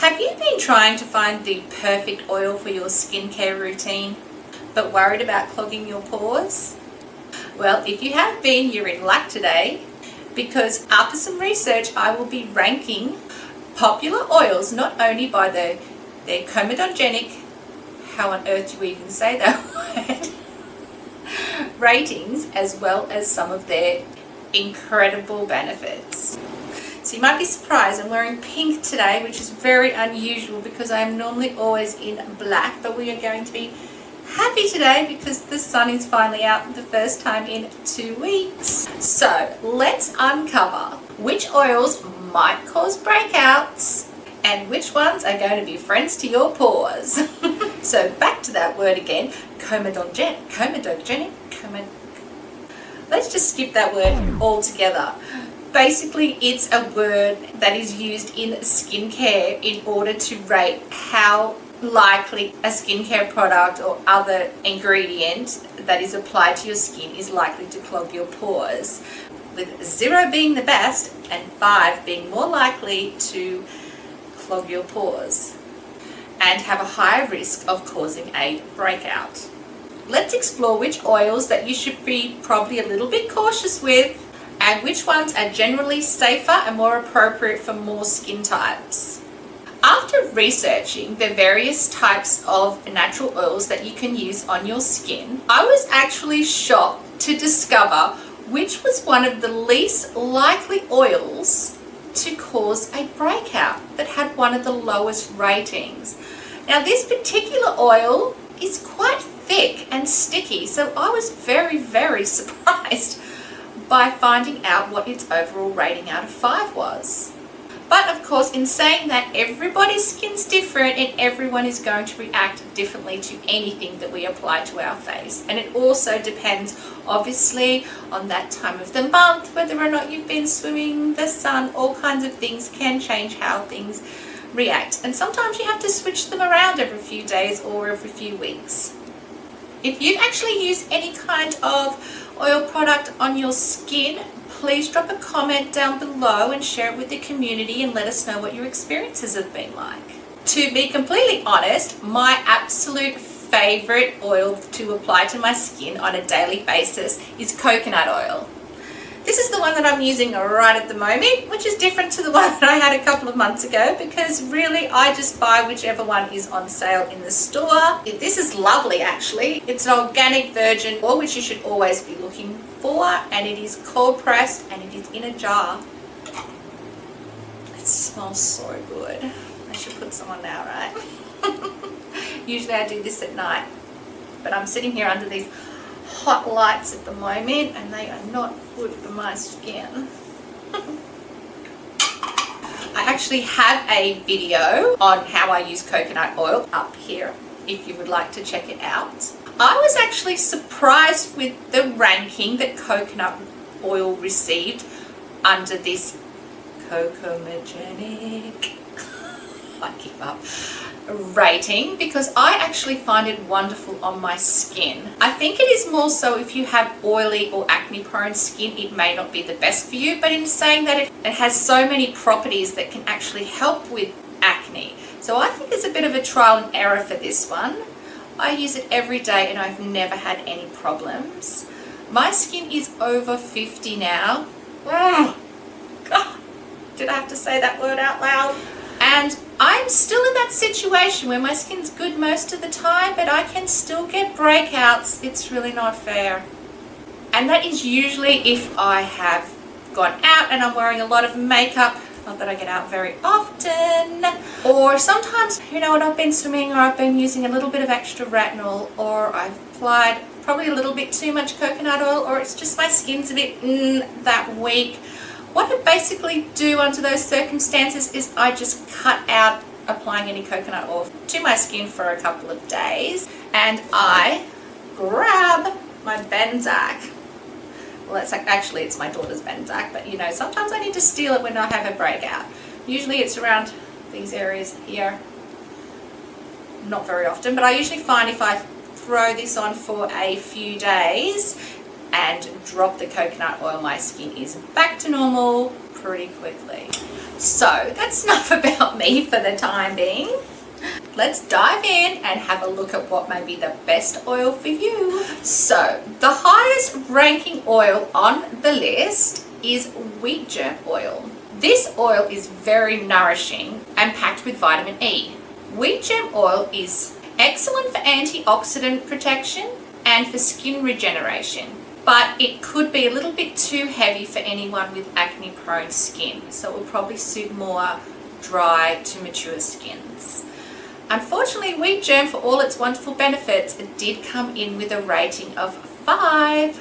Have you been trying to find the perfect oil for your skincare routine, but worried about clogging your pores? Well, if you have been, you're in luck today, because after some research, I will be ranking popular oils not only by their comedogenic, how on earth do you even say that word, ratings, as well as some of their incredible benefits. So you might be surprised, I'm wearing pink today, which is very unusual because I am normally always in black, but we are going to be happy today because the sun is finally out for the first time in 2 weeks. So let's uncover which oils might cause breakouts and which ones are going to be friends to your pores. So back to that word again, comedogenic. Let's just skip that word altogether. Basically, it's a word that is used in skincare in order to rate how likely a skincare product or other ingredient that is applied to your skin is likely to clog your pores, with 0 being the best and 5 being more likely to clog your pores and have a higher risk of causing a breakout. Let's explore which oils that you should be probably a little bit cautious with and which ones are generally safer and more appropriate for more skin types. After researching the various types of natural oils that you can use on your skin, I was actually shocked to discover which was one of the least likely oils to cause a breakout, that had one of the lowest ratings. Now this particular oil is quite thick and sticky, so I was very surprised by finding out what its overall rating out of 5 was. But of course, in saying that, everybody's skin's different and everyone is going to react differently to anything that we apply to our face. And it also depends, obviously, on that time of the month, whether or not you've been swimming, the sun, all kinds of things can change how things react. And sometimes you have to switch them around every few days or every few weeks. If you've actually used any kind of oil product on your skin, please drop a comment down below and share it with the community and let us know what your experiences have been like. To be completely honest, my absolute favorite oil to apply to my skin on a daily basis is coconut oil. This is the one that I'm using right at the moment, which is different to the one that I had a couple of months ago, because really I just buy whichever one is on sale in the store. This is lovely actually. It's an organic virgin oil, which you should always be looking for, and it is cold pressed and it is in a jar. It smells so good. I should put some on now, right? Usually I do this at night, but I'm sitting here under these hot lights at the moment and they are not good for my skin. I actually have a video on how I use coconut oil up here if you would like to check it out. I was actually surprised with the ranking that coconut oil received under this Comogendic, I give up, rating, because I actually find it wonderful on my skin. I think it is more so if you have oily or acne prone skin, it may not be the best for you, but in saying that, it has so many properties that can actually help with acne. So I think it's a bit of a trial and error for this one. I use it every day and I've never had any problems. My skin is over 50 now. Oh, God, did I have to say that word out loud? And I'm still in that situation where my skin's good most of the time, but I can still get breakouts. It's really not fair. And that is usually if I have gone out and I'm wearing a lot of makeup, not that I get out very often, or sometimes, you know, when I've been swimming or I've been using a little bit of extra retinol, or I've applied probably a little bit too much coconut oil, or it's just my skin's a bit that week. What I basically do under those circumstances is I just cut out applying any coconut oil to my skin for a couple of days, and I grab my Benzac. Well, that's actually, it's my daughter's Benzac, but you know, sometimes I need to steal it when I have a breakout. Usually it's around these areas here. Not very often, but I usually find if I throw this on for a few days and drop the coconut oil, my skin is back to normal pretty quickly. So that's enough about me for the time being. Let's dive in and have a look at what may be the best oil for you. So the highest ranking oil on the list is wheat germ oil. This oil is very nourishing and packed with vitamin E. Wheat germ oil is excellent for antioxidant protection and for skin regeneration, but it could be a little bit too heavy for anyone with acne-prone skin, so it will probably suit more dry to mature skins. Unfortunately, wheat germ, for all its wonderful benefits, it did come in with a rating of 5,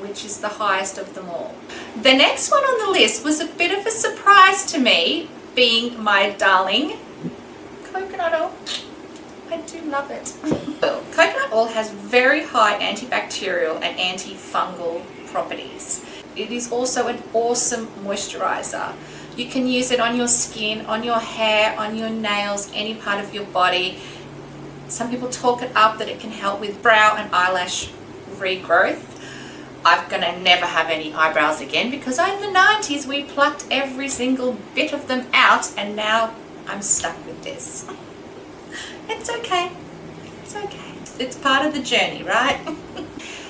which is the highest of them all. The next one on the list was a bit of a surprise to me, being my darling coconut oil. I do love it. Coconut oil has very high antibacterial and antifungal properties. It is also an awesome moisturizer. You can use it on your skin, on your hair, on your nails, any part of your body. Some people talk it up that it can help with brow and eyelash regrowth. I'm gonna never have any eyebrows again because in the 90s we plucked every single bit of them out, and now I'm stuck with this. It's okay. It's okay. It's part of the journey, right?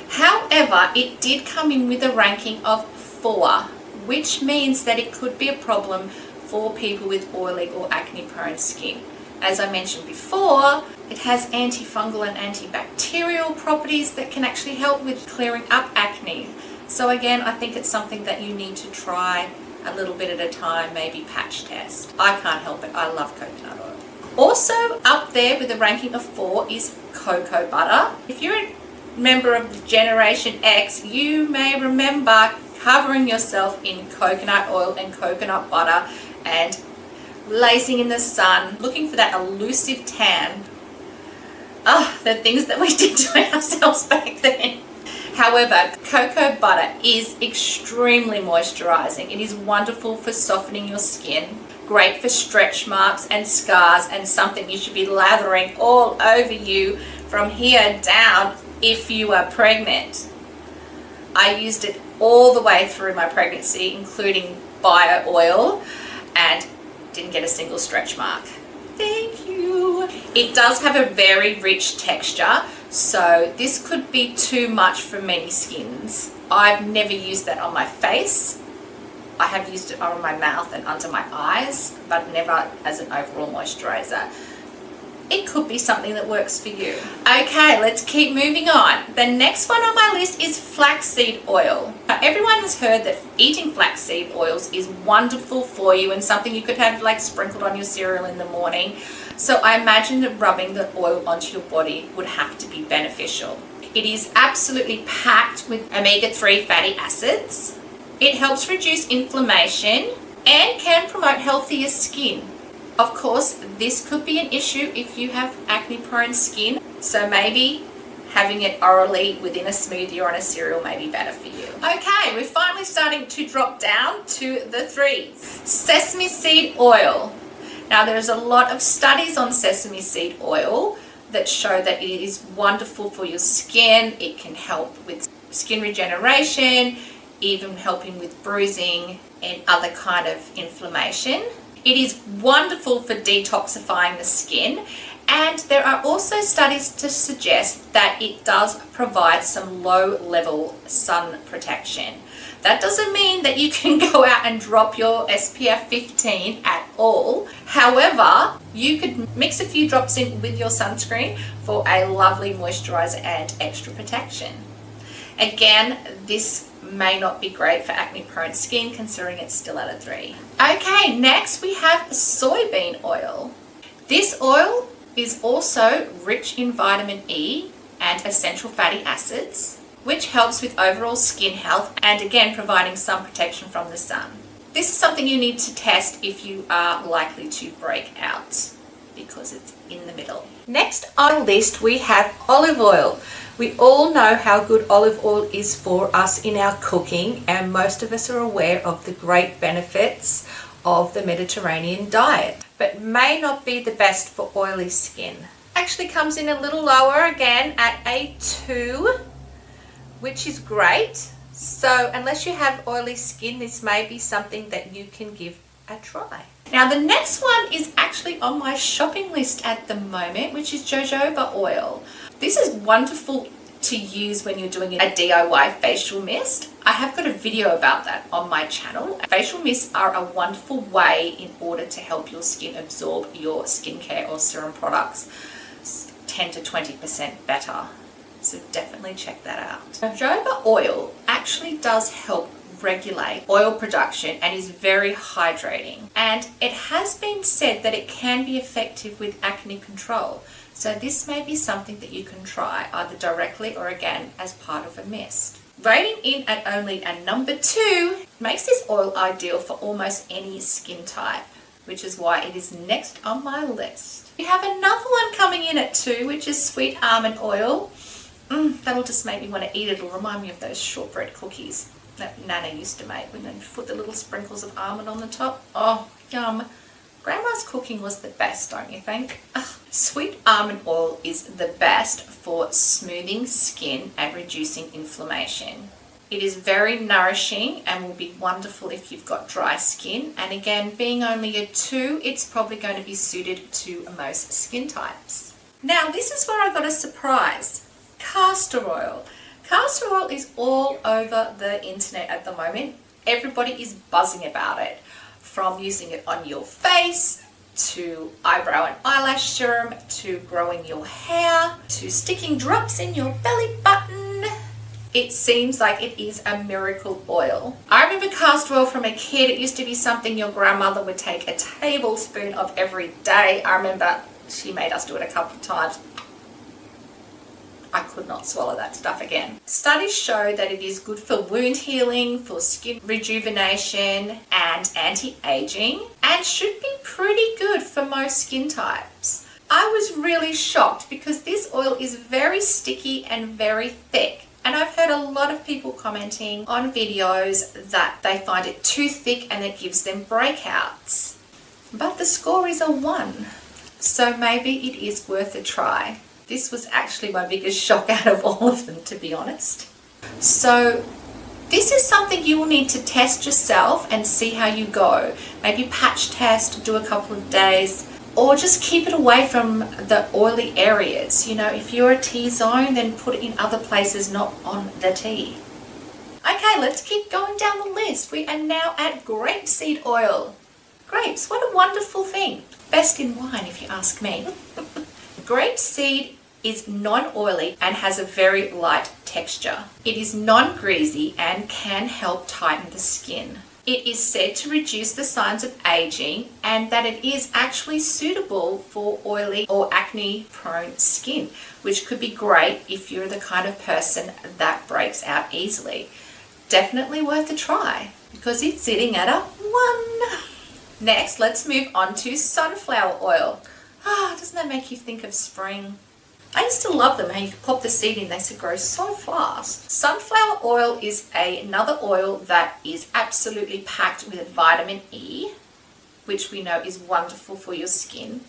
However, it did come in with a ranking of 4, which means that it could be a problem for people with oily or acne-prone skin. As I mentioned before, it has antifungal and antibacterial properties that can actually help with clearing up acne. So again, I think it's something that you need to try a little bit at a time, maybe patch test. I can't help it. I love coconut oil. Also up there with a ranking of 4 is cocoa butter. If you're a member of Generation X, you may remember covering yourself in coconut oil and coconut butter and lazing in the sun, looking for that elusive tan. The things that we did to ourselves back then. However, cocoa butter is extremely moisturizing. It is wonderful for softening your skin, great for stretch marks and scars, and something you should be lathering all over you from here down if you are pregnant. I used it all the way through my pregnancy, including bio oil, and didn't get a single stretch mark. Thank you. It does have a very rich texture, so this could be too much for many skins. I've never used that on my face. I have used it on my mouth and under my eyes, but never as an overall moisturizer. It could be something that works for you. Okay, let's keep moving on. The next one on my list is flaxseed oil. Now, everyone has heard that eating flaxseed oils is wonderful for you and something you could have like sprinkled on your cereal in the morning. So I imagine that rubbing the oil onto your body would have to be beneficial. It is absolutely packed with omega-3 fatty acids. It helps reduce inflammation and can promote healthier skin. Of course, this could be an issue if you have acne-prone skin, so maybe having it orally within a smoothie or in a cereal may be better for you. Okay, we're finally starting to drop down to the 3s. Sesame seed oil. Now, there's a lot of studies on sesame seed oil that show that it is wonderful for your skin. It can help with skin regeneration, even helping with bruising and other kind of inflammation. It is wonderful for detoxifying the skin, and there are also studies to suggest that it does provide some low-level sun protection. That doesn't mean that you can go out and drop your SPF 15 at all. However, you could mix a few drops in with your sunscreen for a lovely moisturizer and extra protection. Again, this may not be great for acne-prone skin considering it's still at a 3. Okay, next we have soybean oil. This oil is also rich in vitamin E and essential fatty acids, which helps with overall skin health and again providing some protection from the sun. This is something you need to test if you are likely to break out because it's in the middle. Next on our list we have olive oil. We all know how good olive oil is for us in our cooking, and most of us are aware of the great benefits of the Mediterranean diet, but may not be the best for oily skin. Actually comes in a little lower again at a 2, which is great. So unless you have oily skin, this may be something that you can give a try. Now the next one is actually on my shopping list at the moment, which is Jojoba Oil. This is wonderful to use when you're doing a DIY facial mist. I have got a video about that on my channel. Facial mists are a wonderful way in order to help your skin absorb your skincare or serum products 10 to 20% better. So definitely check that out. Jojoba oil actually does help regulate oil production and is very hydrating. And it has been said that it can be effective with acne control. So this may be something that you can try either directly or again as part of a mist. Rating in at only a number 2 makes this oil ideal for almost any skin type, which is why it is next on my list. We have another one coming in at 2, which is sweet almond oil. That'll just make me want to eat it. It'll remind me of those shortbread cookies that Nana used to make when they put the little sprinkles of almond on the top. Oh, yum. Grandma's cooking was the best, don't you think? Sweet almond oil is the best for smoothing skin and reducing inflammation. It is very nourishing and will be wonderful if you've got dry skin. And again, being only a 2, it's probably going to be suited to most skin types. Now, this is where I got a surprise. Castor oil. Castor oil is all over the internet at the moment. Everybody is buzzing about it. From using it on your face, to eyebrow and eyelash serum, to growing your hair, to sticking drops in your belly button. It seems like it is a miracle oil. I remember castor oil from a kid. It used to be something your grandmother would take a tablespoon of every day. I remember she made us do it a couple of times. I could not swallow that stuff again. Studies show that it is good for wound healing, for skin rejuvenation and anti-aging, and should be pretty good for most skin types. I was really shocked because this oil is very sticky and very thick. And I've heard a lot of people commenting on videos that they find it too thick and it gives them breakouts. But the score is a 1. So maybe it is worth a try. This was actually my biggest shock out of all of them, to be honest. So this is something you will need to test yourself and see how you go. Maybe patch test, do a couple of days, or just keep it away from the oily areas. You know, if you're a T-zone, then put it in other places, not on the T. Okay, let's keep going down the list. We are now at grapeseed oil. Grapes, what a wonderful thing. Best in wine, if you ask me. Grapeseed is non-oily and has a very light texture. It is non-greasy and can help tighten the skin. It is said to reduce the signs of aging and that it is actually suitable for oily or acne-prone skin, which could be great if you're the kind of person that breaks out easily. Definitely worth a try because it's sitting at a 1. Next, let's move on to sunflower oil. Doesn't that make you think of spring? I used to love them, how you could pop the seed in, they used to grow so fast. Sunflower oil is another oil that is absolutely packed with vitamin E, which we know is wonderful for your skin,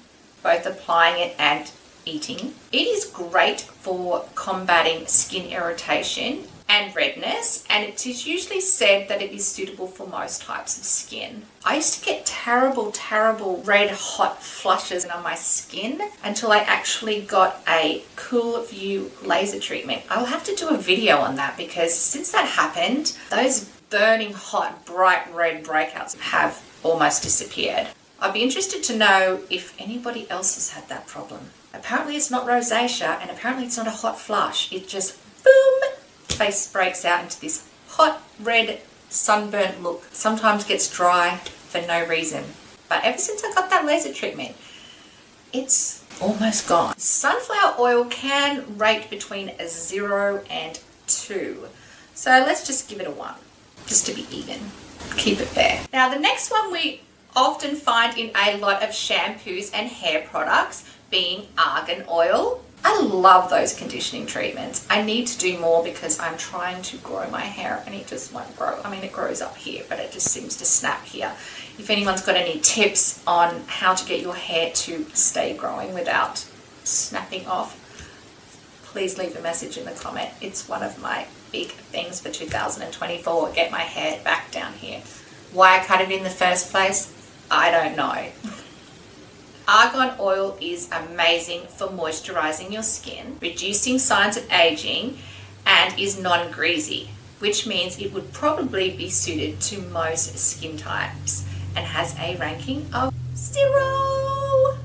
both applying it and eating. It is great for combating skin irritation and redness, and it is usually said that it is suitable for most types of skin. I used to get terrible red hot flushes on my skin until I actually got a Cool View laser treatment. I'll have to do a video on that because since that happened, those burning hot bright red breakouts have almost disappeared. I'd be interested to know if anybody else has had that problem. Apparently it's not rosacea and apparently it's not a hot flush. It just boom, face breaks out into this hot red sunburnt look. Sometimes gets dry for no reason. But ever since I got that laser treatment, it's almost gone. Sunflower oil can rate between a 0 and 2. So let's just give it a 1, just to be even. Keep it there. Now the next one we often find in a lot of shampoos and hair products being Argan Oil. I love those conditioning treatments. I need to do more because I'm trying to grow my hair and it just won't grow. I mean, it grows up here, but it just seems to snap here. If anyone's got any tips on how to get your hair to stay growing without snapping off, please leave a message in the comment. It's one of my big things for 2024, get my hair back down here. Why I cut it in the first place, I don't know. Argan oil is amazing for moisturizing your skin, reducing signs of aging, and is non-greasy, which means it would probably be suited to most skin types and has a ranking of 0.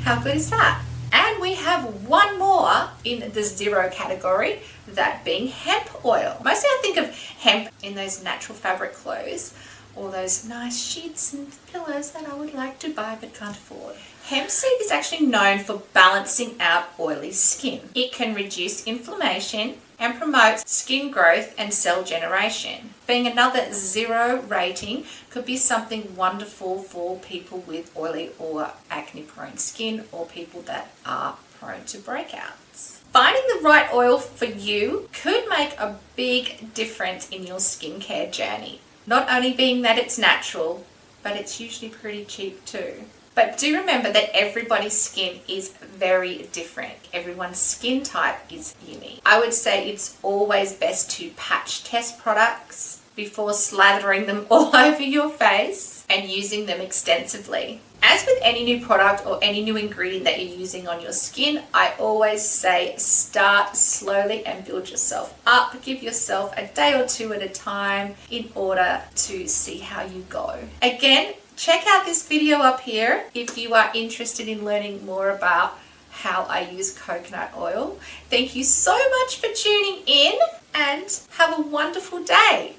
How good is that? And we have one more in the 0 category, that being hemp oil. Mostly I think of hemp in those natural fabric clothes, or those nice sheets and pillows that I would like to buy but can't afford. Hemp seed is actually known for balancing out oily skin. It can reduce inflammation and promote skin growth and cell generation. Being another 0 rating could be something wonderful for people with oily or acne-prone skin, or people that are prone to breakouts. Finding the right oil for you could make a big difference in your skincare journey. Not only being that it's natural, but it's usually pretty cheap too. But do remember that everybody's skin is very different. Everyone's skin type is unique. I would say it's always best to patch test products before slathering them all over your face and using them extensively. As with any new product or any new ingredient that you're using on your skin, I always say start slowly and build yourself up. Give yourself a day or two at a time in order to see how you go. Again, check out this video up here if you are interested in learning more about how I use coconut oil. Thank you so much for tuning in, and have a wonderful day.